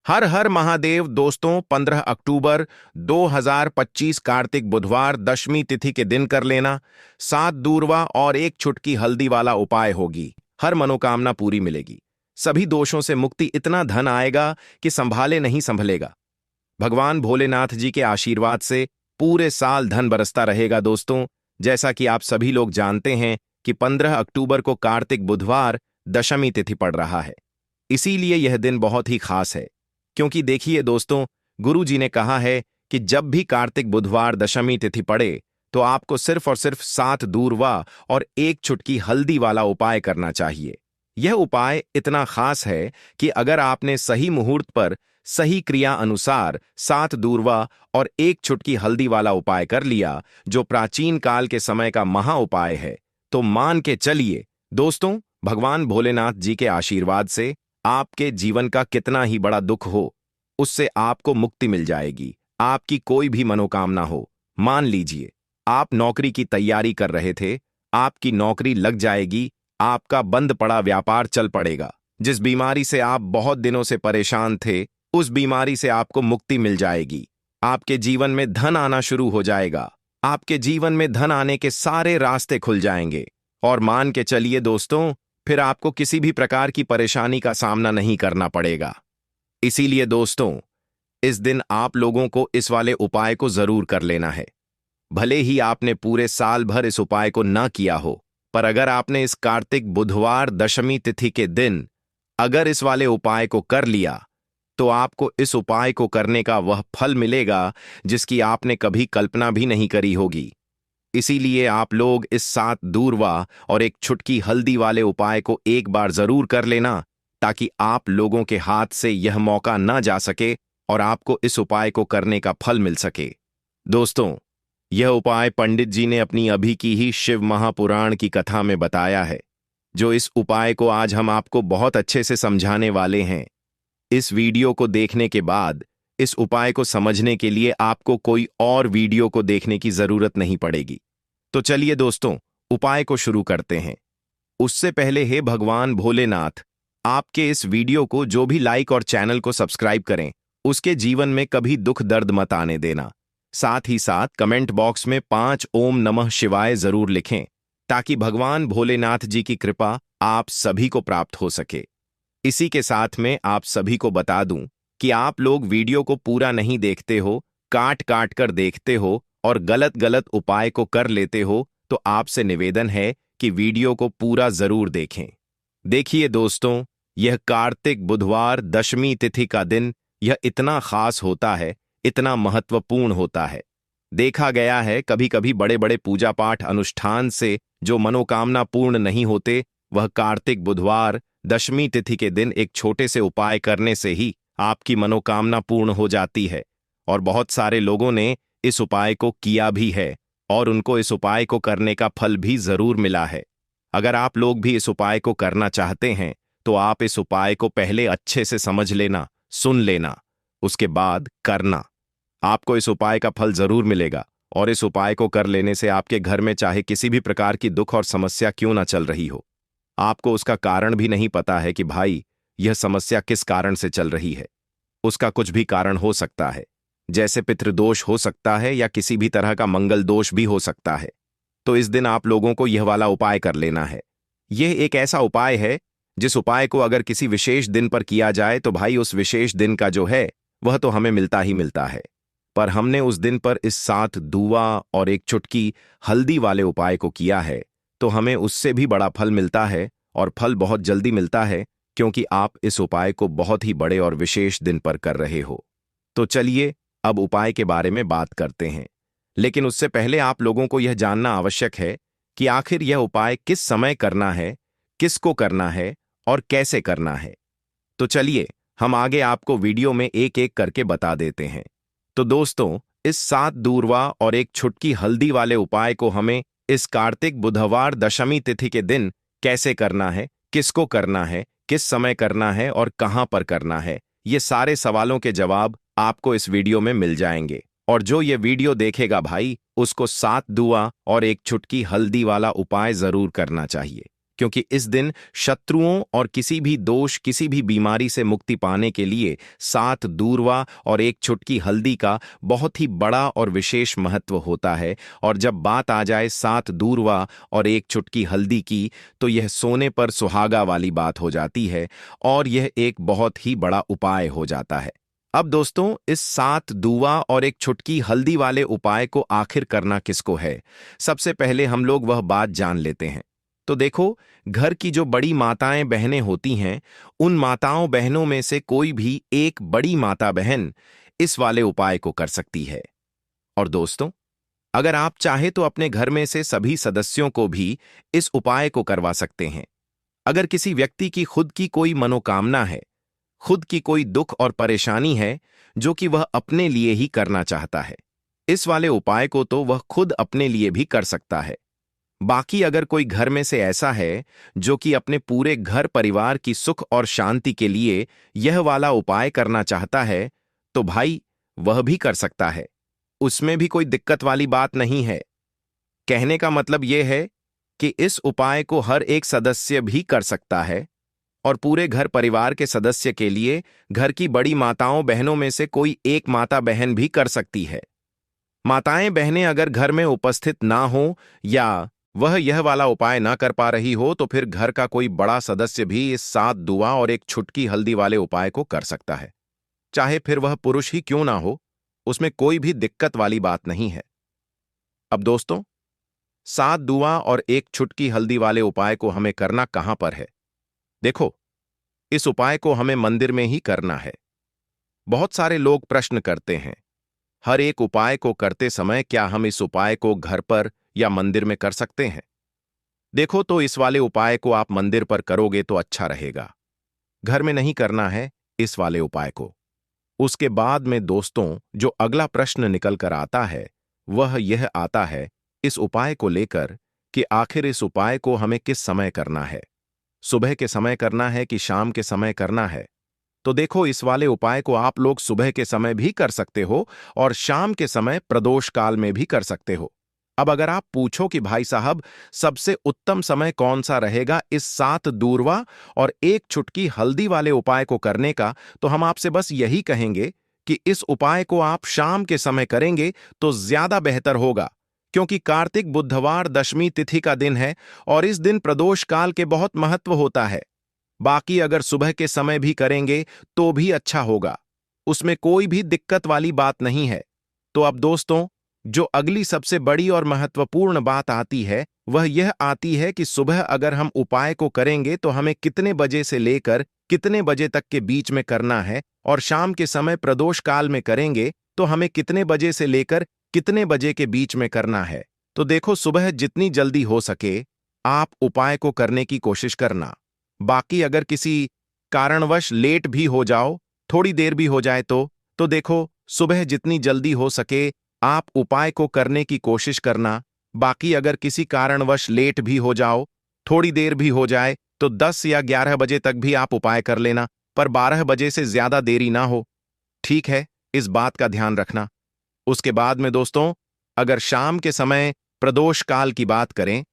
हर हर महादेव दोस्तों, 15 अक्टूबर 2025 कार्तिक बुधवार दशमी तिथि के दिन कर लेना। 7 दूर्वा और एक चुटकी हल्दी वाला उपाय होगी। हर मनोकामना पूरी मिलेगी। सभी दोषों से मुक्ति, इतना धन आएगा कि संभाले नहीं संभलेगा। भगवान भोलेनाथ जी के आशीर्वाद से पूरे साल धन बरसता रहेगा। दोस्तों, जैसा कि आप सभी लोग जानते हैं कि 15 अक्टूबर को कार्तिक बुधवार दशमी तिथि पड़ रहा है। इसीलिए यह दिन बहुत ही खास है। क्योंकि देखिए दोस्तों, गुरु जी ने कहा है कि जब भी कार्तिक बुधवार दशमी तिथि पड़े तो आपको सिर्फ और सिर्फ 7 दूर्वा और एक चुटकी हल्दी वाला उपाय करना चाहिए। यह उपाय इतना खास है कि अगर आपने सही मुहूर्त पर सही क्रिया अनुसार 7 दूर्वा और एक चुटकी हल्दी वाला उपाय कर लिया, जो प्राचीन काल के समय का महा उपाय है, तो मान के चलिए दोस्तों, भगवान भोलेनाथ जी के आशीर्वाद से आपके जीवन का कितना ही बड़ा दुख हो, उससे आपको मुक्ति मिल जाएगी। आपकी कोई भी मनोकामना हो, मान लीजिए आप नौकरी की तैयारी कर रहे थे, आपकी नौकरी लग जाएगी, आपका बंद पड़ा व्यापार चल पड़ेगा। जिस बीमारी से आप बहुत दिनों से परेशान थे, उस बीमारी से आपको मुक्ति मिल जाएगी। आपके जीवन में धन आना शुरू हो जाएगा। आपके जीवन में धन आने के सारे रास्ते खुल जाएंगे। और मान के चलिए दोस्तों, फिर आपको किसी भी प्रकार की परेशानी का सामना नहीं करना पड़ेगा। इसीलिए दोस्तों, इस दिन आप लोगों को इस वाले उपाय को जरूर कर लेना है। भले ही आपने पूरे साल भर इस उपाय को ना किया हो, पर अगर आपने इस कार्तिक बुधवार दशमी तिथि के दिन अगर इस वाले उपाय को कर लिया, तो आपको इस उपाय को करने का वह फल मिलेगा जिसकी आपने कभी कल्पना भी नहीं करी होगी। इसीलिए आप लोग इस 7 दूर्वा और एक चुटकी हल्दी वाले उपाय को एक बार जरूर कर लेना, ताकि आप लोगों के हाथ से यह मौका ना जा सके और आपको इस उपाय को करने का फल मिल सके। दोस्तों, यह उपाय पंडित जी ने अपनी अभी की ही शिव महापुराण की कथा में बताया है, जो इस उपाय को आज हम आपको बहुत अच्छे से समझाने वाले हैं। इस वीडियो को देखने के बाद इस उपाय को समझने के लिए आपको कोई और वीडियो को देखने की जरूरत नहीं पड़ेगी। तो चलिए दोस्तों, उपाय को शुरू करते हैं। उससे पहले हे भगवान भोलेनाथ, आपके इस वीडियो को जो भी लाइक और चैनल को सब्सक्राइब करें, उसके जीवन में कभी दुख दर्द मत आने देना। साथ ही साथ कमेंट बॉक्स में 5 ओम नमः शिवाय जरूर लिखें, ताकि भगवान भोलेनाथ जी की कृपा आप सभी को प्राप्त हो सके। इसी के साथ में आप सभी को बता दूं कि आप लोग वीडियो को पूरा नहीं देखते हो, काट काट कर देखते हो और गलत गलत उपाय को कर लेते हो, तो आपसे निवेदन है कि वीडियो को पूरा जरूर देखें। देखिए दोस्तों, यह कार्तिक बुधवार दशमी तिथि का दिन यह इतना खास होता है, इतना महत्वपूर्ण होता है। देखा गया है कभी कभी बड़े बड़े पूजा पाठ अनुष्ठान से जो मनोकामना पूर्ण नहीं होते, वह कार्तिक बुधवार दशमी तिथि के दिन एक छोटे से उपाय करने से ही आपकी मनोकामना पूर्ण हो जाती है। और बहुत सारे लोगों ने इस उपाय को किया भी है और उनको इस उपाय को करने का फल भी जरूर मिला है। अगर आप लोग भी इस उपाय को करना चाहते हैं, तो आप इस उपाय को पहले अच्छे से समझ लेना, सुन लेना, उसके बाद करना। आपको इस उपाय का फल जरूर मिलेगा। और इस उपाय को कर लेने से आपके घर में चाहे किसी भी प्रकार की दुख और समस्या क्यों ना चल रही हो, आपको उसका कारण भी नहीं पता है कि भाई यह समस्या किस कारण से चल रही है। उसका कुछ भी कारण हो सकता है, जैसे पितृदोष हो सकता है या किसी भी तरह का मंगल दोष भी हो सकता है। तो इस दिन आप लोगों को यह वाला उपाय कर लेना है। यह एक ऐसा उपाय है जिस उपाय को अगर किसी विशेष दिन पर किया जाए, तो भाई उस विशेष दिन का जो है वह तो हमें मिलता ही मिलता है। पर हमने उस दिन पर इस 7 दूवा और एक चुटकी हल्दी वाले उपाय को किया है, तो हमें उससे भी बड़ा फल मिलता है। और फल बहुत जल्दी मिलता है, क्योंकि आप इस उपाय को बहुत ही बड़े और विशेष दिन पर कर रहे हो। तो चलिए अब उपाय के बारे में बात करते हैं। लेकिन उससे पहले आप लोगों को यह जानना आवश्यक है कि आखिर यह उपाय किस समय करना है, किसको करना है और कैसे करना है। तो चलिए हम आगे आपको वीडियो में एक एक करके बता देते हैं। तो दोस्तों, इस 7 दूर्वा और एक चुटकी हल्दी वाले उपाय को हमें इस कार्तिक बुधवार दशमी तिथि के दिन कैसे करना है, किसको करना है, किस समय करना है और कहां पर करना है, ये सारे सवालों के जवाब आपको इस वीडियो में मिल जाएंगे। और जो ये वीडियो देखेगा भाई, उसको 7 दुआ और एक चुटकी हल्दी वाला उपाय जरूर करना चाहिए, क्योंकि इस दिन शत्रुओं और किसी भी दोष, किसी भी बीमारी से मुक्ति पाने के लिए 7 दूर्वा और एक चुटकी हल्दी का बहुत ही बड़ा और विशेष महत्व होता है। और जब बात आ जाए 7 दूर्वा और एक चुटकी हल्दी की, तो यह सोने पर सुहागा वाली बात हो जाती है और यह एक बहुत ही बड़ा उपाय हो जाता है। अब दोस्तों, इस 7 दूवा और एक चुटकी हल्दी वाले उपाय को आखिर करना किसको है, सबसे पहले हम लोग वह बात जान लेते हैं। तो देखो, घर की जो बड़ी माताएं बहनें होती हैं, उन माताओं बहनों में से कोई भी एक बड़ी माता बहन इस वाले उपाय को कर सकती है। और दोस्तों, अगर आप चाहे तो अपने घर में से सभी सदस्यों को भी इस उपाय को करवा सकते हैं। अगर किसी व्यक्ति की खुद की कोई मनोकामना है, खुद की कोई दुख और परेशानी है जो कि वह अपने लिए ही करना चाहता है, इस वाले उपाय को तो वह खुद अपने लिए भी कर सकता है। बाकी अगर कोई घर में से ऐसा है जो कि अपने पूरे घर परिवार की सुख और शांति के लिए यह वाला उपाय करना चाहता है, तो भाई वह भी कर सकता है। उसमें भी कोई दिक्कत वाली बात नहीं है। कहने का मतलब यह है कि इस उपाय को हर एक सदस्य भी कर सकता है और पूरे घर परिवार के सदस्य के लिए घर की बड़ी माताओं बहनों में से कोई एक माता बहन भी कर सकती है। माताएं बहनें अगर घर में उपस्थित ना हो या वह यह वाला उपाय ना कर पा रही हो, तो फिर घर का कोई बड़ा सदस्य भी इस 7 दुआ और एक चुटकी हल्दी वाले उपाय को कर सकता है। चाहे फिर वह पुरुष ही क्यों ना हो, उसमें कोई भी दिक्कत वाली बात नहीं है। अब दोस्तों, 7 दुआ और एक चुटकी हल्दी वाले उपाय को हमें करना कहां पर है? देखो, इस उपाय को हमें मंदिर में ही करना है। बहुत सारे लोग प्रश्न करते हैं, हर एक उपाय को करते समय क्या हम इस उपाय को घर पर या मंदिर में कर सकते हैं? देखो, तो इस वाले उपाय को आप मंदिर पर करोगे तो अच्छा रहेगा। घर में नहीं करना है इस वाले उपाय को। उसके बाद में दोस्तों, जो अगला प्रश्न निकल कर आता है वह यह आता है इस उपाय को लेकर कि आखिर इस उपाय को हमें किस समय करना है, सुबह के समय करना है कि शाम के समय करना है? तो देखो, इस वाले उपाय को आप लोग सुबह के समय भी कर सकते हो और शाम के समय प्रदोष काल में भी कर सकते हो। अब अगर आप पूछो कि भाई साहब, सबसे उत्तम समय कौन सा रहेगा इस 7 दूर्वा और एक चुटकी हल्दी वाले उपाय को करने का, तो हम आपसे बस यही कहेंगे कि इस उपाय को आप शाम के समय करेंगे तो ज्यादा बेहतर होगा, क्योंकि कार्तिक बुधवार दशमी तिथि का दिन है और इस दिन प्रदोष काल के बहुत महत्व होता है। बाकी अगर सुबह के समय भी करेंगे तो भी अच्छा होगा, उसमें कोई भी दिक्कत वाली बात नहीं है। तो अब दोस्तों, जो अगली सबसे बड़ी और महत्वपूर्ण बात आती है वह यह आती है कि सुबह अगर हम उपाय को करेंगे तो हमें कितने बजे से लेकर कितने बजे तक के बीच में करना है, और शाम के समय प्रदोष काल में करेंगे तो हमें कितने बजे से लेकर कितने बजे के बीच में करना है। तो देखो, सुबह जितनी जल्दी हो सके आप उपाय को करने की कोशिश करना। बाकी अगर किसी कारणवश लेट भी हो जाओ, थोड़ी देर भी हो जाए तो देखो, सुबह जितनी जल्दी हो सके आप उपाय को करने की कोशिश करना। बाकी अगर किसी कारणवश लेट भी हो जाओ, थोड़ी देर भी हो जाए, तो 10 या 11 बजे तक भी आप उपाय कर लेना, पर 12 बजे से ज्यादा देरी ना हो। ठीक है, इस बात का ध्यान रखना। उसके बाद में दोस्तों, अगर शाम के समय प्रदोष काल की बात करें,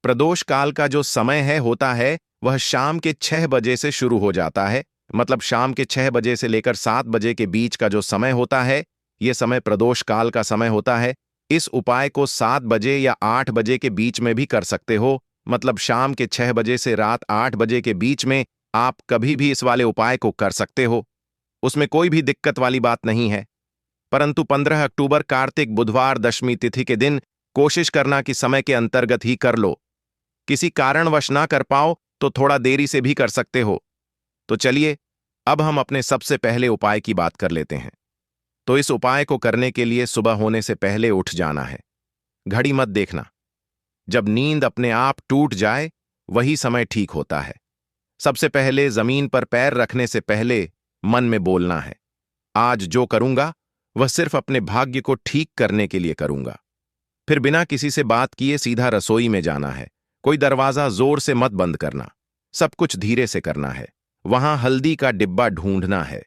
प्रदोष काल का जो समय होता है वह शाम के 6 बजे से शुरू हो जाता है। मतलब शाम के 6 बजे से लेकर 7 बजे के बीच का जो समय होता है, यह समय प्रदोष काल का समय होता है। इस उपाय को 7 बजे या 8 बजे के बीच में भी कर सकते हो। मतलब शाम के 6 बजे से रात 8 बजे के बीच में आप कभी भी इस वाले उपाय को कर सकते हो, उसमें कोई भी दिक्कत वाली बात नहीं है। परंतु 15 अक्टूबर कार्तिक बुधवार दशमी तिथि के दिन कोशिश करना कि समय के अंतर्गत ही कर लो। किसी कारणवश ना कर पाओ तो थोड़ा देरी से भी कर सकते हो। तो चलिए, अब हम अपने सबसे पहले उपाय की बात कर लेते हैं। तो इस उपाय को करने के लिए सुबह होने से पहले उठ जाना है। घड़ी मत देखना, जब नींद अपने आप टूट जाए वही समय ठीक होता है। सबसे पहले जमीन पर पैर रखने से पहले मन में बोलना है, आज जो करूंगा वह सिर्फ अपने भाग्य को ठीक करने के लिए करूंगा। फिर बिना किसी से बात किए सीधा रसोई में जाना है। कोई दरवाजा जोर से मत बंद करना, सब कुछ धीरे से करना है। वहां हल्दी का डिब्बा ढूंढना है,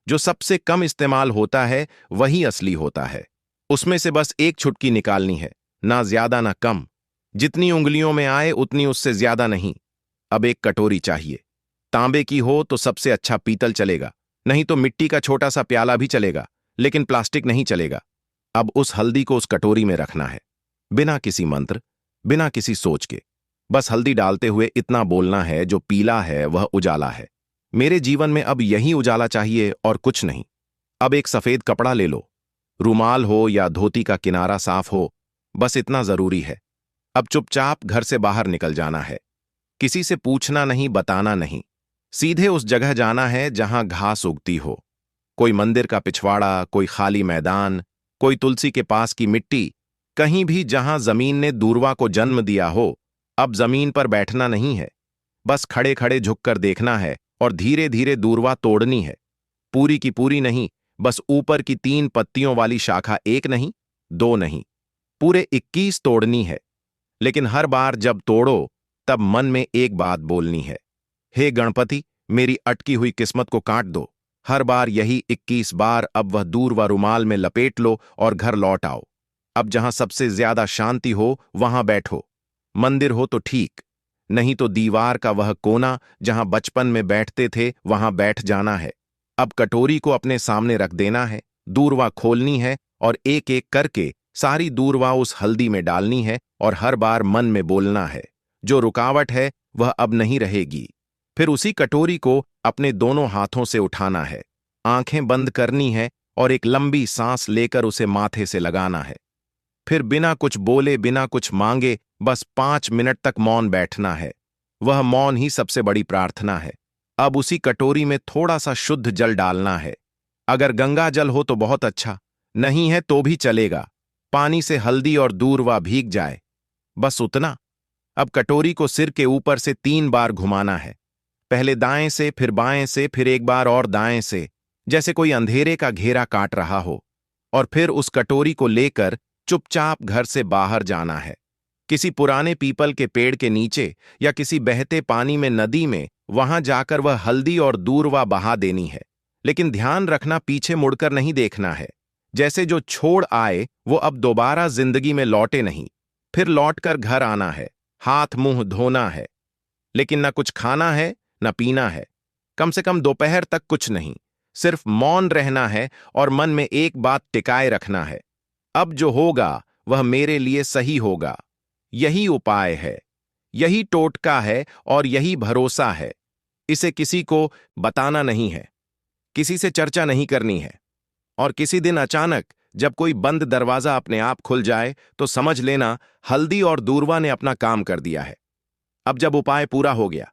जो सबसे कम इस्तेमाल होता है वही असली होता है। उसमें से बस एक चुटकी निकालनी है, ना ज्यादा ना कम। जितनी उंगलियों में आए उतनी, उससे ज्यादा नहीं। अब एक कटोरी चाहिए। तांबे की हो तो सबसे अच्छा पीतल चलेगा, नहीं तो मिट्टी का छोटा सा प्याला भी चलेगा, लेकिन प्लास्टिक नहीं चलेगा। अब उस हल्दी को उस कटोरी में रखना है, बिना किसी मंत्र, बिना किसी सोच के। बस हल्दी डालते हुए इतना बोलना है, जो पीला है वह उजाला है। मेरे जीवन में अब यही उजाला चाहिए और कुछ नहीं। अब एक सफेद कपड़ा ले लो, रुमाल हो या धोती का किनारा साफ हो, बस इतना जरूरी है। अब चुपचाप घर से बाहर निकल जाना है। किसी से पूछना नहीं, बताना नहीं। सीधे उस जगह जाना है जहां घास उगती हो। कोई मंदिर का पिछवाड़ा, कोई खाली मैदान, कोई तुलसी के पास की मिट्टी, कहीं भी जहां जमीन ने दूर्वा को जन्म दिया हो। अब जमीन पर बैठना नहीं है, बस खड़े खड़े झुककर देखना है और धीरे धीरे दूर्वा तोड़नी है। पूरी की पूरी नहीं, बस ऊपर की 3 पत्तियों वाली शाखा, एक नहीं, 2 नहीं, पूरे 21 तोड़नी है। लेकिन हर बार जब तोड़ो तब मन में एक बात बोलनी है, हे गणपति, मेरी अटकी हुई किस्मत को काट दो। हर बार यही 21 बार। अब वह दूर्वा रुमाल में लपेट लो और घर लौट आओ। अब जहां सबसे ज्यादा शांति हो वहां बैठो। मंदिर हो तो ठीक, नहीं तो दीवार का वह कोना जहां बचपन में बैठते थे वहां बैठ जाना है। अब कटोरी को अपने सामने रख देना है, दूर्वा खोलनी है और एक एक करके सारी दूर्वा उस हल्दी में डालनी है और हर बार मन में बोलना है, जो रुकावट है वह अब नहीं रहेगी। फिर उसी कटोरी को अपने दोनों हाथों से उठाना है, आंखें बंद करनी है और एक लंबी सांस लेकर उसे माथे से लगाना है। फिर बिना कुछ बोले, बिना कुछ मांगे, बस 5 मिनट तक मौन बैठना है। वह मौन ही सबसे बड़ी प्रार्थना है। अब उसी कटोरी में थोड़ा सा शुद्ध जल डालना है। अगर गंगा जल हो तो बहुत अच्छा, नहीं है तो भी चलेगा। पानी से हल्दी और दूर्वा भीग जाए, बस उतना। अब कटोरी को सिर के ऊपर से 3 बार घुमाना है, पहले दाएं से, फिर बाएं से, फिर एक बार और दाएं से, जैसे कोई अंधेरे का घेरा काट रहा हो। और फिर उस कटोरी को लेकर चुपचाप घर से बाहर जाना है। किसी पुराने पीपल के पेड़ के नीचे या किसी बहते पानी में, नदी में, वहां जाकर वह हल्दी और दूर्वा बहा देनी है। लेकिन ध्यान रखना, पीछे मुड़कर नहीं देखना है। जैसे जो छोड़ आए वो अब दोबारा जिंदगी में लौटे नहीं। फिर लौटकर घर आना है, हाथ मुंह धोना है, लेकिन न कुछ खाना है न पीना है। कम से कम दोपहर तक कुछ नहीं, सिर्फ मौन रहना है और मन में एक बात टिकाए रखना है, अब जो होगा वह मेरे लिए सही होगा। यही उपाय है, यही टोटका है और यही भरोसा है। इसे किसी को बताना नहीं है, किसी से चर्चा नहीं करनी है। और किसी दिन अचानक जब कोई बंद दरवाजा अपने आप खुल जाए तो समझ लेना हल्दी और दूर्वा ने अपना काम कर दिया है। अब जब उपाय पूरा हो गया,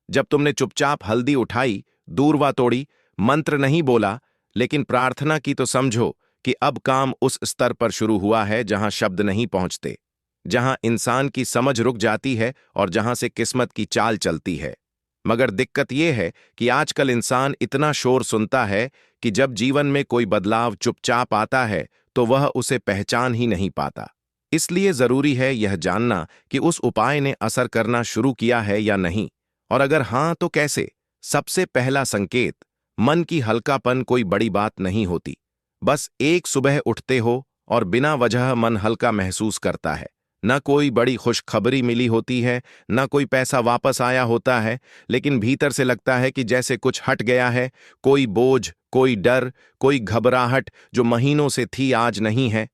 जब तुमने चुपचाप हल्दी उठाई, दूर्वा तोड़ी, मंत्र नहीं बोला लेकिन प्रार्थना की, तो समझो कि अब काम उस स्तर पर शुरू हुआ है जहां शब्द नहीं पहुंचते, जहां इंसान की समझ रुक जाती है और जहां से किस्मत की चाल चलती है। मगर दिक्कत यह है कि आजकल इंसान इतना शोर सुनता है कि जब जीवन में कोई बदलाव चुपचाप आता है तो वह उसे पहचान ही नहीं पाता। इसलिए जरूरी है यह जानना कि उस उपाय ने असर करना शुरू किया है या नहीं, और अगर हां तो कैसे। सबसे पहला संकेत, मन की हल्कापन कोई बड़ी बात नहीं होती। बस एक सुबह उठते हो और बिना वजह मन हल्का महसूस करता है। न कोई बड़ी खुशखबरी मिली होती है, न कोई पैसा वापस आया होता है, लेकिन भीतर से लगता है कि जैसे कुछ हट गया है। कोई बोझ, कोई डर, कोई घबराहट जो महीनों से थी आज नहीं है।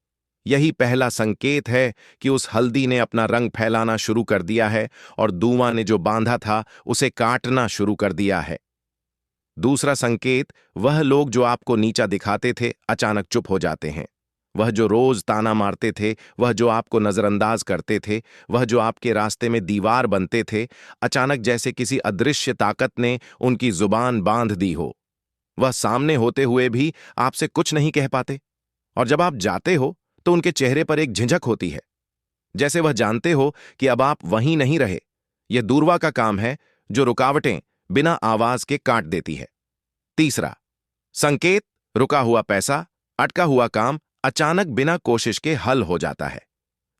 यही पहला संकेत है कि उस हल्दी ने अपना रंग फैलाना शुरू कर दिया है और दूमा ने जो बांधा था उसे काटना शुरू कर दिया है। दूसरा संकेत, वह लोग जो आपको नीचा दिखाते थे अचानक चुप हो जाते हैं। वह जो रोज ताना मारते थे, वह जो आपको नजरअंदाज करते थे, वह जो आपके रास्ते में दीवार बनते थे, अचानक जैसे किसी अदृश्य ताकत ने उनकी जुबान बांध दी हो। वह सामने होते हुए भी आपसे कुछ नहीं कह पाते, और जब आप जाते हो तो उनके चेहरे पर एक झिझक होती है, जैसे वह जानते हो कि अब आप वहीं नहीं रहे। यह दूर्वा का काम है जो रुकावटें बिना आवाज के काट देती है। तीसरा संकेत, रुका हुआ पैसा, अटका हुआ काम अचानक बिना कोशिश के हल हो जाता है।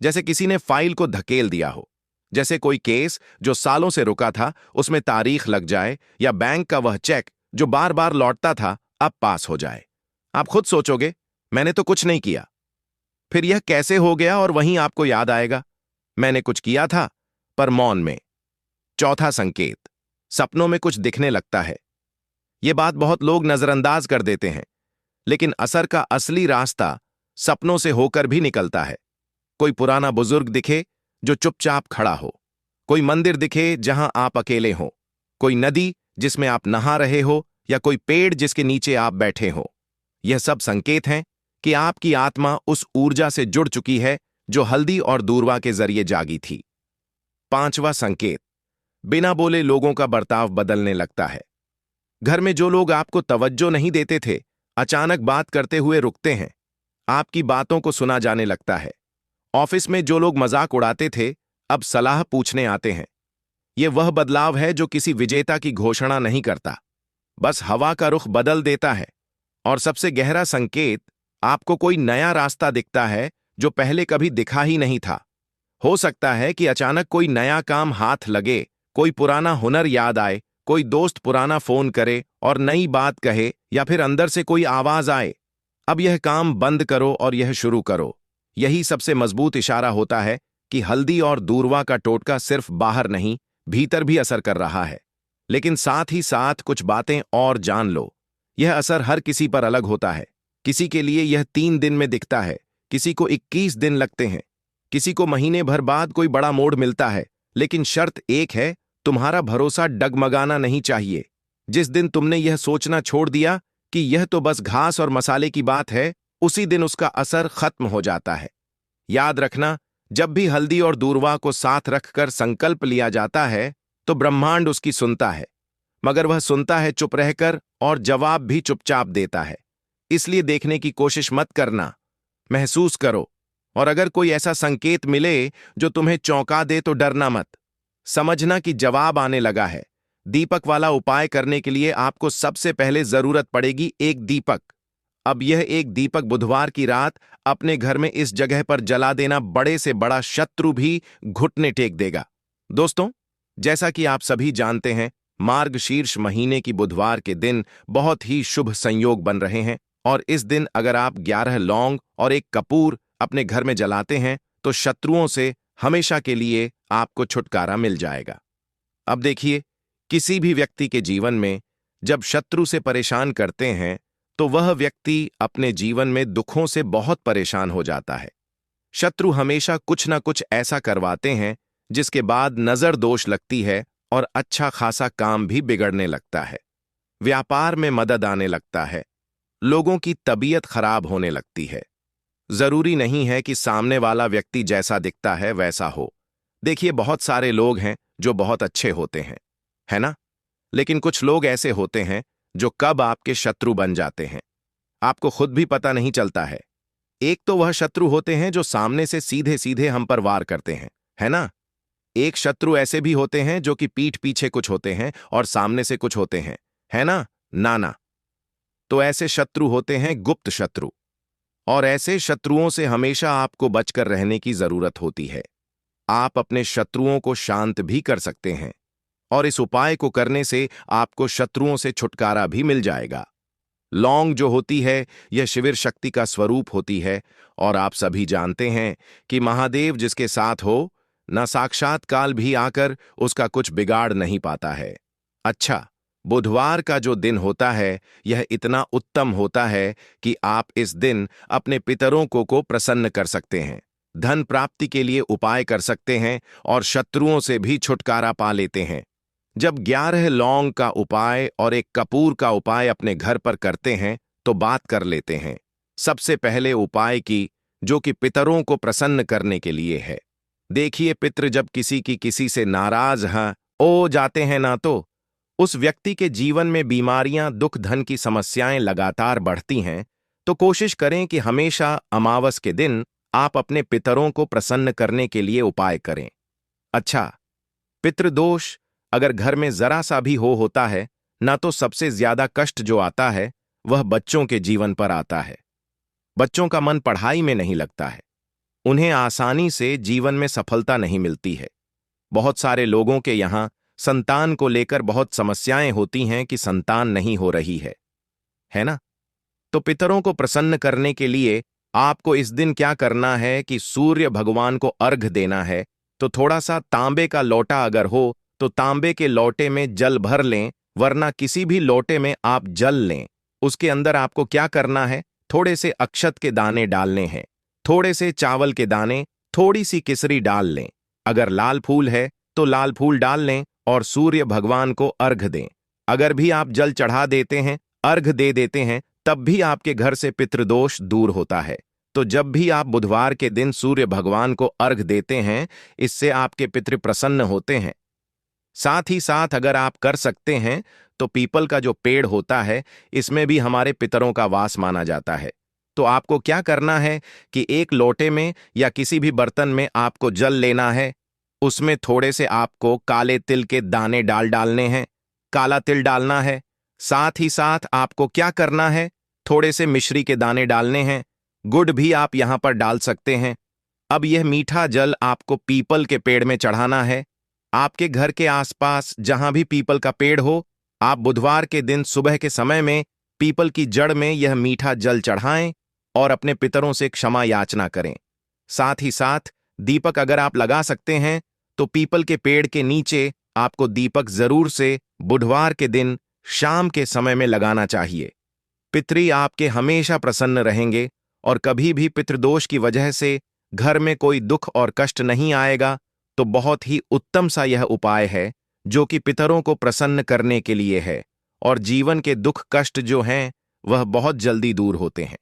जैसे किसी ने फाइल को धकेल दिया हो, जैसे कोई केस जो सालों से रुका था उसमें तारीख लग जाए, या बैंक का वह चेक जो बार बार लौटता था अब पास हो जाए। आप खुद सोचोगे मैंने तो कुछ नहीं किया। फिर यह कैसे हो गया, और वहीं आपको याद आएगा मैंने कुछ किया था, पर मौन में, चौथा संकेत, सपनों में कुछ दिखने लगता है। ये बात बहुत लोग नजरअंदाज कर देते हैं, लेकिन असर का असली रास्ता सपनों से होकर भी निकलता है। कोई पुराना बुजुर्ग दिखे जो चुपचाप खड़ा हो, कोई मंदिर दिखे जहां आप अकेले हो, कोई नदी जिसमें आप नहा रहे हो, या कोई पेड़ जिसके नीचे आप बैठे हो। यह सब संकेत हैं कि आपकी आत्मा उस ऊर्जा से जुड़ चुकी है जो हल्दी और दूर्वा के जरिए जागी थी। पांचवा संकेत, बिना बोले लोगों का बर्ताव बदलने लगता है। घर में जो लोग आपको तवज्जो नहीं देते थे, अचानक बात करते हुए रुकते हैं। आपकी बातों को सुना जाने लगता है। ऑफिस में जो लोग मजाक उड़ाते थे, अब सलाह पूछने आते हैं। यह वह बदलाव है जो किसी विजेता की घोषणा नहीं करता, बस हवा का रुख बदल देता है। और सबसे गहरा संकेत, आपको कोई नया रास्ता दिखता है जो पहले कभी दिखा ही नहीं था। हो सकता है कि अचानक कोई नया काम हाथ लगे, कोई पुराना हुनर याद आए, कोई दोस्त पुराना फोन करे और नई बात कहे, या फिर अंदर से कोई आवाज आए, अब यह काम बंद करो और यह शुरू करो। यही सबसे मजबूत इशारा होता है कि हल्दी और दूर्वा का टोटका सिर्फ बाहर नहीं, भीतर भी असर कर रहा है। लेकिन साथ ही साथ कुछ बातें और जान लो, यह असर हर किसी पर अलग होता है। किसी के लिए यह 3 दिन में दिखता है, किसी को 21 दिन लगते हैं, किसी को महीने भर बाद कोई बड़ा मोड़ मिलता है। लेकिन शर्त एक है, तुम्हारा भरोसा डगमगाना नहीं चाहिए। जिस दिन तुमने यह सोचना छोड़ दिया कि यह तो बस घास और मसाले की बात है, उसी दिन उसका असर खत्म हो जाता है। याद रखना, जब भी हल्दी और दूर्वा को साथ रखकर संकल्प लिया जाता है, तो ब्रह्मांड उसकी सुनता है, मगर वह सुनता है चुप रहकर और जवाब भी चुपचाप देता है। इसलिए देखने की कोशिश मत करना, महसूस करो। और अगर कोई ऐसा संकेत मिले जो तुम्हें चौंका दे तो डरना मत। समझना कि जवाब आने लगा है। दीपक वाला उपाय करने के लिए आपको सबसे पहले जरूरत पड़ेगी एक दीपक। अब यह एक दीपक बुधवार की रात अपने घर में इस जगह पर जला देना बड़े से बड़ा शत्रु भी घुटने टेक देगा। दोस्तों, जैसा कि आप सभी जानते हैं, मार्गशीर्ष महीने की बुधवार के दिन बहुत ही शुभ संयोग बन रहे हैं, और इस दिन अगर आप 11 लौंग और एक कपूर अपने घर में जलाते हैं तो शत्रुओं से हमेशा के लिए आपको छुटकारा मिल जाएगा। अब देखिए, किसी भी व्यक्ति के जीवन में जब शत्रु से परेशान करते हैं तो वह व्यक्ति अपने जीवन में दुखों से बहुत परेशान हो जाता है। शत्रु हमेशा कुछ ना कुछ ऐसा करवाते हैं जिसके बाद नजर दोष लगती है और अच्छा खासा काम भी बिगड़ने लगता है। व्यापार में मदद आने लगता है, लोगों की तबीयत खराब होने लगती है। जरूरी नहीं है कि सामने वाला व्यक्ति जैसा दिखता है वैसा हो। देखिए, बहुत सारे लोग हैं जो बहुत अच्छे होते हैं, है ना? लेकिन कुछ लोग ऐसे होते हैं जो कब आपके शत्रु बन जाते हैं, आपको खुद भी पता नहीं चलता है। एक तो वह शत्रु होते हैं जो सामने से सीधे सीधे हम पर वार करते हैं, है ना? एक शत्रु ऐसे भी होते हैं जो कि पीठ पीछे कुछ होते हैं और सामने से कुछ होते हैं, है ना? नाना। तो ऐसे शत्रु होते हैं गुप्त शत्रु, और ऐसे शत्रुओं से हमेशा आपको बचकर रहने की जरूरत होती है। आप अपने शत्रुओं को शांत भी कर सकते हैं, और इस उपाय को करने से आपको शत्रुओं से छुटकारा भी मिल जाएगा। लौंग जो होती है, यह शिविर शक्ति का स्वरूप होती है, और आप सभी जानते हैं कि महादेव जिसके साथ हो, न साक्षात काल भी आकर उसका कुछ बिगाड़ नहीं पाता है। अच्छा, बुधवार का जो दिन होता है यह इतना उत्तम होता है कि आप इस दिन अपने पितरों को प्रसन्न कर सकते हैं, धन प्राप्ति के लिए उपाय कर सकते हैं और शत्रुओं से भी छुटकारा पा लेते हैं। जब 11 लौंग का उपाय और एक कपूर का उपाय अपने घर पर करते हैं तो बात कर लेते हैं सबसे पहले उपाय की, जो कि पितरों को प्रसन्न करने के लिए है। देखिए, पितृ जब किसी से नाराज हो जाते हैं ना, तो उस व्यक्ति के जीवन में बीमारियां, दुख, धन की समस्याएं लगातार बढ़ती हैं, तो कोशिश करें कि हमेशा अमावस के दिन आप अपने पितरों को प्रसन्न करने के लिए उपाय करें। अच्छा, पितृदोष अगर घर में जरा सा भी होता है ना, तो सबसे ज्यादा कष्ट जो आता है वह बच्चों के जीवन पर आता है। बच्चों का मन पढ़ाई में नहीं लगता है, उन्हें आसानी से जीवन में सफलता नहीं मिलती है। बहुत सारे लोगों के यहाँ संतान को लेकर बहुत समस्याएं होती हैं कि संतान नहीं हो रही है ना? तो पितरों को प्रसन्न करने के लिए आपको इस दिन क्या करना है कि सूर्य भगवान को अर्घ देना है। तो थोड़ा सा तांबे का लोटा अगर हो तो तांबे के लोटे में जल भर लें, वरना किसी भी लोटे में आप जल लें। उसके अंदर आपको क्या करना है, थोड़े से अक्षत के दाने डालने हैं, थोड़े से चावल के दाने, थोड़ी सी केसरी डाल लें। अगर लाल फूल है तो लाल फूल डाल लें और सूर्य भगवान को अर्घ दें। अगर भी आप जल चढ़ा देते हैं, अर्घ दे देते हैं, तब भी आपके घर से पितृदोष दूर होता है। तो जब भी आप बुधवार के दिन सूर्य भगवान को अर्घ देते हैं, इससे आपके पितृ प्रसन्न होते हैं। साथ ही साथ अगर आप कर सकते हैं तो पीपल का जो पेड़ होता है, इसमें भी हमारे पितरों का वास माना जाता है। तो आपको क्या करना है कि एक लोटे में या किसी भी बर्तन में आपको जल लेना है, उसमें थोड़े से आपको काले तिल के दाने डालने हैं, काला तिल डालना है। साथ ही साथ आपको क्या करना है, थोड़े से मिश्री के दाने डालने हैं, गुड़ भी आप यहां पर डाल सकते हैं। अब यह मीठा जल आपको पीपल के पेड़ में चढ़ाना है। आपके घर के आसपास जहां भी पीपल का पेड़ हो, आप बुधवार के दिन सुबह के समय में पीपल की जड़ में यह मीठा जल चढ़ाएं और अपने पितरों से क्षमा याचना करें। साथ ही साथ दीपक अगर आप लगा सकते हैं तो पीपल के पेड़ के नीचे आपको दीपक जरूर से बुधवार के दिन शाम के समय में लगाना चाहिए। पितरी आपके हमेशा प्रसन्न रहेंगे और कभी भी पितृदोष की वजह से घर में कोई दुख और कष्ट नहीं आएगा। तो बहुत ही उत्तम सा यह उपाय है जो कि पितरों को प्रसन्न करने के लिए है, और जीवन के दुख कष्ट जो हैं वह बहुत जल्दी दूर होते हैं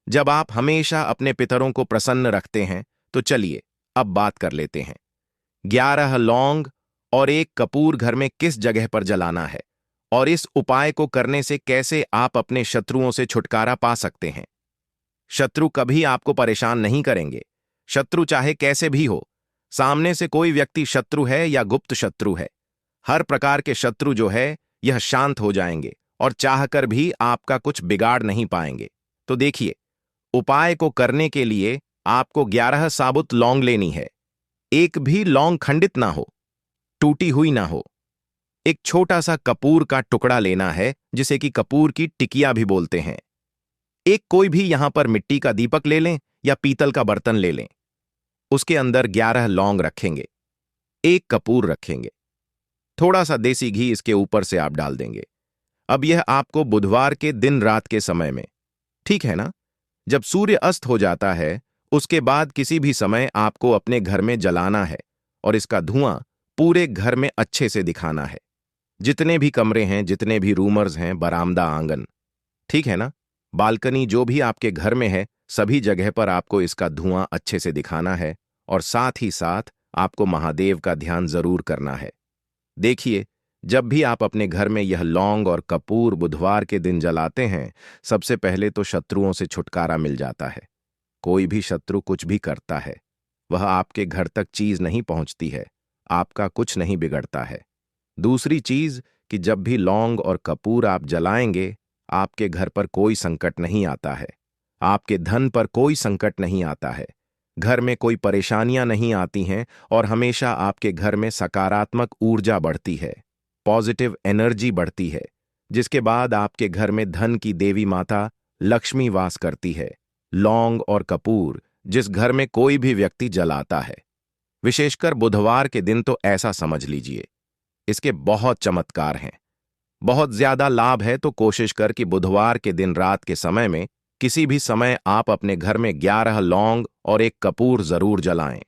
जब आप हमेशा अपने पितरों को प्रसन्न रखते हैं। तो चलिए अब बात कर लेते हैं 11 लौंग और 1 कपूर घर में किस जगह पर जलाना है, और इस उपाय को करने से कैसे आप अपने शत्रुओं से छुटकारा पा सकते हैं। शत्रु कभी आपको परेशान नहीं करेंगे, शत्रु चाहे कैसे भी हो। सामने से कोई व्यक्ति शत्रु है या गुप्त शत्रु है, हर प्रकार के शत्रु जो है यह शांत हो जाएंगे और चाहकर भी आपका कुछ बिगाड़ नहीं पाएंगे। तो देखिए, उपाय को करने के लिए आपको 11 साबुत लौंग लेनी है। एक भी लौंग खंडित ना हो, टूटी हुई ना हो। एक छोटा सा कपूर का टुकड़ा लेना है, जिसे कि कपूर की टिकिया भी बोलते हैं। एक कोई भी यहां पर मिट्टी का दीपक ले लें या पीतल का बर्तन ले लें। उसके अंदर 11 लौंग रखेंगे, 1 कपूर रखेंगे, थोड़ा सा देसी घी इसके ऊपर से आप डाल देंगे। अब यह आपको बुधवार के दिन रात के समय में, ठीक है ना, जब सूर्य अस्त हो जाता है, उसके बाद किसी भी समय आपको अपने घर में जलाना है और इसका धुआं पूरे घर में अच्छे से दिखाना है। जितने भी कमरे हैं, जितने भी रूमर्स हैं, बरामदा, आंगन, ठीक है ना, बालकनी, जो भी आपके घर में है, सभी जगह पर आपको इसका धुआं अच्छे से दिखाना है। और साथ ही साथ आपको महादेव का ध्यान जरूर करना है। देखिए, जब भी आप अपने घर में यह लौंग और कपूर बुधवार के दिन जलाते हैं, सबसे पहले तो शत्रुओं से छुटकारा मिल जाता है। कोई भी शत्रु कुछ भी करता है, वह आपके घर तक चीज नहीं पहुंचती है, आपका कुछ नहीं बिगड़ता है। दूसरी चीज कि जब भी लौंग और कपूर आप जलाएंगे, आपके घर पर कोई संकट नहीं आता है, आपके धन पर कोई संकट नहीं आता है, घर में कोई परेशानियां नहीं आती हैं और हमेशा आपके घर में सकारात्मक ऊर्जा बढ़ती है, पॉजिटिव एनर्जी बढ़ती है, जिसके बाद आपके घर में धन की देवी माता लक्ष्मी वास करती है। लौंग और कपूर जिस घर में कोई भी व्यक्ति जलाता है, विशेषकर बुधवार के दिन, तो ऐसा समझ लीजिए इसके बहुत चमत्कार हैं, बहुत ज्यादा लाभ है। तो कोशिश कर कि बुधवार के दिन रात के समय में किसी भी समय आप अपने घर में 11 लौंग और 1 कपूर जरूर जलाएं।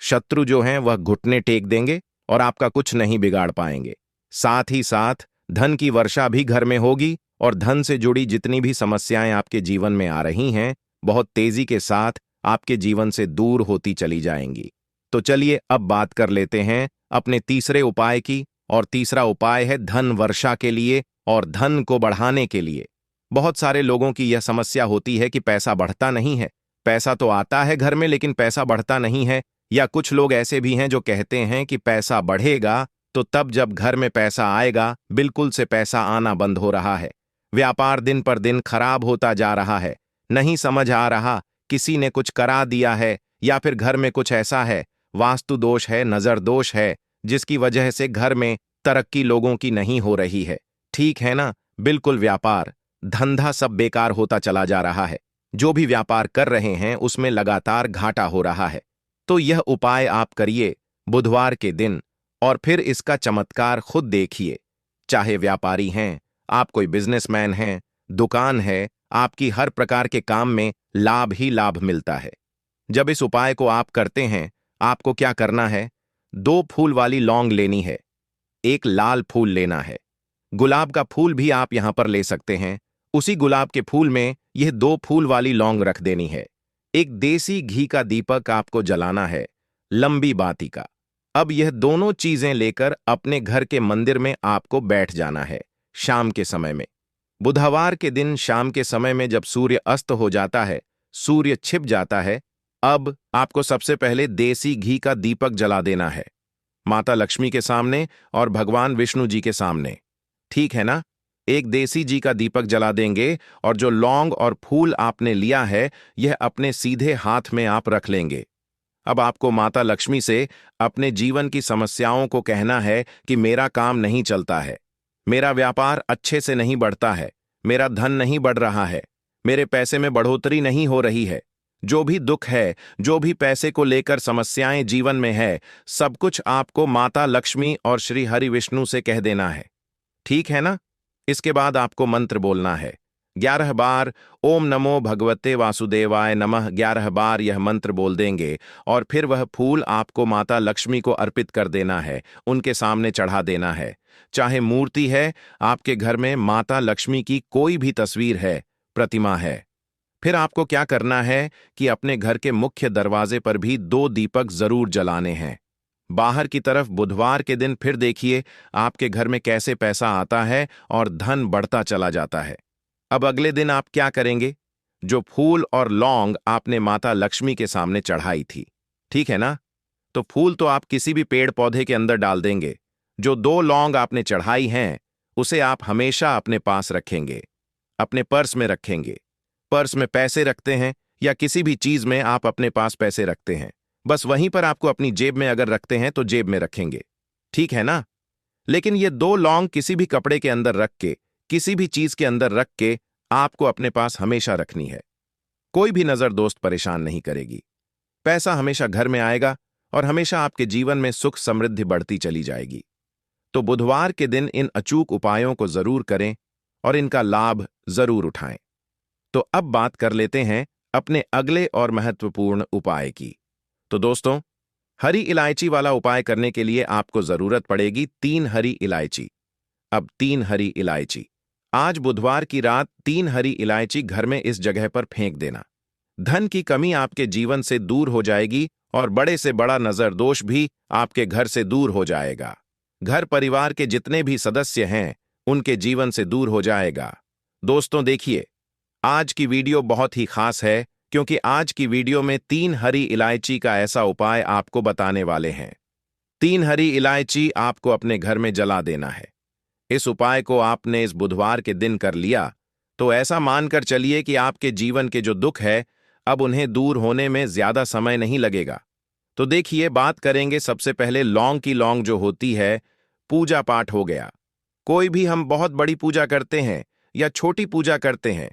शत्रु जो हैं वह घुटने टेक देंगे और आपका कुछ नहीं बिगाड़ पाएंगे। साथ ही साथ धन की वर्षा भी घर में होगी और धन से जुड़ी जितनी भी समस्याएं आपके जीवन में आ रही हैं, बहुत तेजी के साथ आपके जीवन से दूर होती चली जाएंगी। तो चलिए अब बात कर लेते हैं अपने तीसरे उपाय की, और तीसरा उपाय है धन वर्षा के लिए और धन को बढ़ाने के लिए। बहुत सारे लोगों की यह समस्या होती है कि पैसा बढ़ता नहीं है, पैसा तो आता है घर में लेकिन पैसा बढ़ता नहीं है। या कुछ लोग ऐसे भी हैं जो कहते हैं कि पैसा बढ़ेगा तो तब जब घर में पैसा आएगा, बिल्कुल से पैसा आना बंद हो रहा है। व्यापार दिन पर दिन खराब होता जा रहा है, नहीं समझ आ रहा, किसी ने कुछ करा दिया है या फिर घर में कुछ ऐसा है, वास्तु दोष है, नजर दोष है, जिसकी वजह से घर में तरक्की लोगों की नहीं हो रही है। ठीक है ना, बिल्कुल व्यापार धंधा सब बेकार होता चला जा रहा है। जो भी व्यापार कर रहे हैं उसमें लगातार घाटा हो रहा है। तो यह उपाय आप करिए बुधवार के दिन और फिर इसका चमत्कार खुद देखिए। चाहे व्यापारी हैं, आप कोई बिजनेसमैन हैं, दुकान है, आपकी हर प्रकार के काम में लाभ ही लाभ मिलता है। जब इस उपाय को आप करते हैं, आपको क्या करना है? 2 फूल वाली लौंग लेनी है, एक लाल फूल लेना है। गुलाब का फूल भी आप यहां पर ले सकते हैं। उसी गुलाब के फूल में यह 2 फूल वाली लौंग रख देनी है। एक देसी घी का दीपक आपको जलाना है, लंबी बाती का। अब यह दोनों चीजें लेकर अपने घर के मंदिर में आपको बैठ जाना है शाम के समय में। बुधवार के दिन शाम के समय में जब सूर्य अस्त हो जाता है, सूर्य छिप जाता है, अब आपको सबसे पहले देसी घी का दीपक जला देना है, माता लक्ष्मी के सामने और भगवान विष्णु जी के सामने। ठीक है ना? एक देसी घी का दीपक जला देंगे और जो लौंग और फूल आपने लिया है, यह अपने सीधे हाथ में आप रख लेंगे। अब आपको माता लक्ष्मी से अपने जीवन की समस्याओं को कहना है कि मेरा काम नहीं चलता है, मेरा व्यापार अच्छे से नहीं बढ़ता है, मेरा धन नहीं बढ़ रहा है, मेरे पैसे में बढ़ोतरी नहीं हो रही है। जो भी दुख है, जो भी पैसे को लेकर समस्याएं जीवन में है, सब कुछ आपको माता लक्ष्मी और श्री हरि विष्णु से कह देना है। ठीक है ना? इसके बाद आपको मंत्र बोलना है 11 बार। ओम नमो भगवते वासुदेवाय नमः 11 बार यह मंत्र बोल देंगे और फिर वह फूल आपको माता लक्ष्मी को अर्पित कर देना है, उनके सामने चढ़ा देना है। चाहे मूर्ति है, आपके घर में माता लक्ष्मी की कोई भी तस्वीर है, प्रतिमा है। फिर आपको क्या करना है कि अपने घर के मुख्य दरवाजे पर भी 2 दीपक जरूर जलाने हैं। बाहर की तरफ बुधवार के दिन फिर देखिए आपके घर में कैसे पैसा आता है और धन बढ़ता चला जाता है। अब अगले दिन आप क्या करेंगे? जो फूल और लौंग आपने माता लक्ष्मी के सामने चढ़ाई थी, ठीक है ना? तो फूल तो आप किसी भी पेड़ पौधे के अंदर डाल देंगे। जो 2 लौंग आपने चढ़ाई हैं, उसे आप हमेशा अपने पास रखेंगे, अपने पर्स में रखेंगे। पर्स में पैसे रखते हैं या किसी भी चीज में आप अपने पास पैसे रखते हैं, बस वहीं पर आपको अपनी जेब में अगर रखते हैं तो जेब में रखेंगे। ठीक है ना? लेकिन ये 2 लौंग किसी भी कपड़े के अंदर रख के, किसी भी चीज के अंदर रख के आपको अपने पास हमेशा रखनी है। कोई भी नजर दोस्त परेशान नहीं करेगी। पैसा हमेशा घर में आएगा और हमेशा आपके जीवन में सुख समृद्धि बढ़ती चली जाएगी। तो बुधवार के दिन इन अचूक उपायों को जरूर करें और इनका लाभ जरूर उठाएं। तो अब बात कर लेते हैं अपने अगले और महत्वपूर्ण उपाय की। तो दोस्तों, हरी इलायची वाला उपाय करने के लिए आपको जरूरत पड़ेगी 3 हरी इलायची। अब 3 हरी इलायची, आज बुधवार की रात 3 हरी इलायची घर में इस जगह पर फेंक देना। धन की कमी आपके जीवन से दूर हो जाएगी और बड़े से बड़ा नजर दोष भी आपके घर से दूर हो जाएगा। घर परिवार के जितने भी सदस्य हैं, उनके जीवन से दूर हो जाएगा। दोस्तों देखिए, आज की वीडियो बहुत ही खास है क्योंकि आज की वीडियो में 3 हरी इलायची का ऐसा उपाय आपको बताने वाले हैं। 3 हरी इलायची आपको अपने घर में जला देना है। इस उपाय को आपने इस बुधवार के दिन कर लिया तो ऐसा मानकर चलिए कि आपके जीवन के जो दुख है, अब उन्हें दूर होने में ज्यादा समय नहीं लगेगा। तो देखिए, बात करेंगे सबसे पहले लौंग की। लौंग जो होती है, पूजा पाठ हो गया। कोई भी हम बहुत बड़ी पूजा करते हैं या छोटी पूजा करते हैं,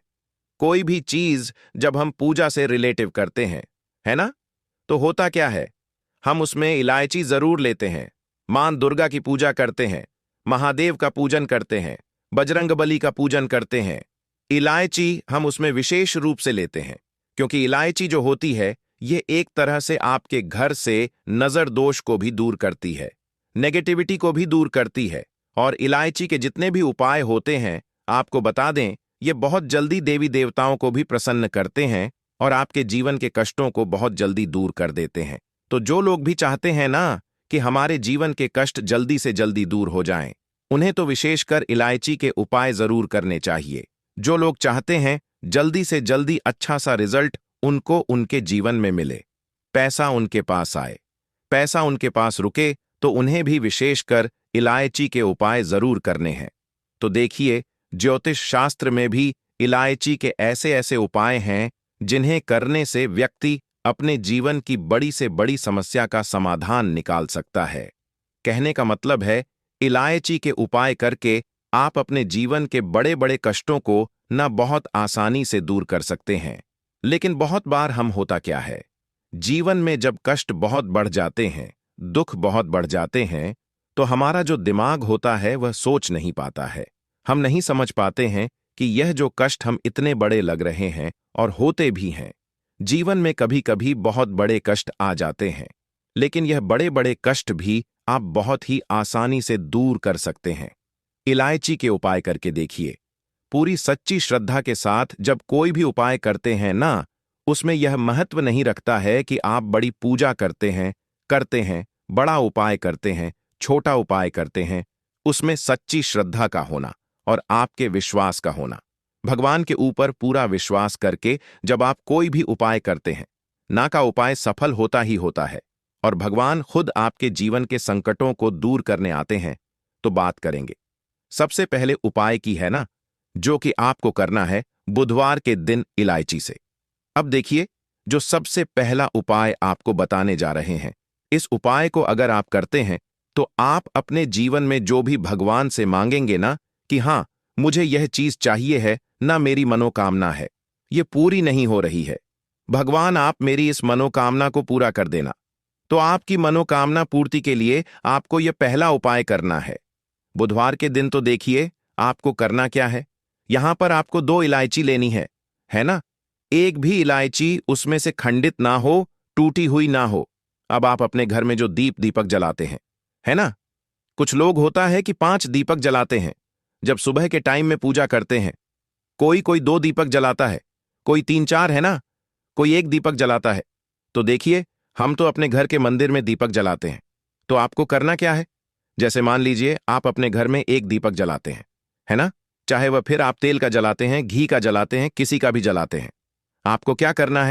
कोई भी चीज जब हम पूजा से रिलेटिव करते हैं, है ना, तो होता क्या है, हम उसमें इलायची जरूर लेते हैं। मां दुर्गा की पूजा करते हैं, महादेव का पूजन करते हैं, बजरंगबली का पूजन करते हैं। इलायची हम उसमें विशेष रूप से लेते हैं क्योंकि इलायची जो होती है, ये एक तरह से आपके घर से नजर दोष को भी दूर करती है, नेगेटिविटी को भी दूर करती है। और इलायची के जितने भी उपाय होते हैं, आपको बता दें, ये बहुत जल्दी देवी देवताओं को भी प्रसन्न करते हैं और आपके जीवन के कष्टों को बहुत जल्दी दूर कर देते हैं। तो जो लोग भी चाहते हैं ना कि हमारे जीवन के कष्ट जल्दी से जल्दी दूर हो जाएं, उन्हें तो विशेषकर इलायची के उपाय जरूर करने चाहिए। जो लोग चाहते हैं जल्दी से जल्दी अच्छा सा रिजल्ट उनको उनके जीवन में मिले, पैसा उनके पास आए, पैसा उनके पास रुके, तो उन्हें भी विशेषकर इलायची के उपाय जरूर करने हैं। तो देखिए, ज्योतिष शास्त्र में भी इलायची के ऐसे ऐसे उपाय हैं जिन्हें करने से व्यक्ति अपने जीवन की बड़ी से बड़ी समस्या का समाधान निकाल सकता है। कहने का मतलब है, इलायची के उपाय करके आप अपने जीवन के बड़े बड़े कष्टों को न बहुत आसानी से दूर कर सकते हैं। लेकिन बहुत बार हम होता क्या है, जीवन में जब कष्ट बहुत बढ़ जाते हैं, दुख बहुत बढ़ जाते हैं, तो हमारा जो दिमाग होता है वह सोच नहीं पाता है। हम नहीं समझ पाते हैं कि यह जो कष्ट हम इतने बड़े लग रहे हैं और होते भी हैं। जीवन में कभी कभी बहुत बड़े कष्ट आ जाते हैं, लेकिन यह बड़े बड़े कष्ट भी आप बहुत ही आसानी से दूर कर सकते हैं। इलायची के उपाय करके देखिए। पूरी सच्ची श्रद्धा के साथ जब कोई भी उपाय करते हैं ना, उसमें यह महत्व नहीं रखता है कि आप बड़ी पूजा करते हैं, बड़ा उपाय करते हैं, छोटा उपाय करते हैं। उसमें सच्ची श्रद्धा का होना और आपके विश्वास का होना। भगवान के ऊपर पूरा विश्वास करके जब आप कोई भी उपाय करते हैं ना, का उपाय सफल होता ही होता है और भगवान खुद आपके जीवन के संकटों को दूर करने आते हैं। तो बात करेंगे सबसे पहले उपाय की है ना, जो कि आपको करना है बुधवार के दिन इलायची से। अब देखिए, जो सबसे पहला उपाय आपको बताने जा रहे हैं, इस उपाय को अगर आप करते हैं तो आप अपने जीवन में जो भी भगवान से मांगेंगे ना कि हाँ मुझे यह चीज चाहिए है ना, मेरी मनोकामना है, ये पूरी नहीं हो रही है, भगवान आप मेरी इस मनोकामना को पूरा कर देना। तो आपकी मनोकामना पूर्ति के लिए आपको यह पहला उपाय करना है। बुधवार के दिन तो देखिए आपको करना क्या है। यहां पर आपको 2 इलायची लेनी है ना। एक भी इलायची उसमें से खंडित ना हो, टूटी हुई ना हो। अब आप अपने घर में जो दीपक जलाते हैं, है ना, कुछ लोग होता है कि 5 दीपक जलाते हैं जब सुबह के टाइम में पूजा करते हैं। कोई 2 दीपक जलाता है, कोई 3-4, है ना, कोई 1 दीपक जलाता है। तो देखिए, हम तो अपने घर के मंदिर में दीपक जलाते हैं। तो आपको करना क्या है, जैसे मान लीजिए आप अपने घर में 1 दीपक जलाते हैं, है ना, चाहे वह फिर आप तेल का जलाते हैं, घी का जलाते हैं, किसी का भी जलाते हैं। आपको क्या करना है,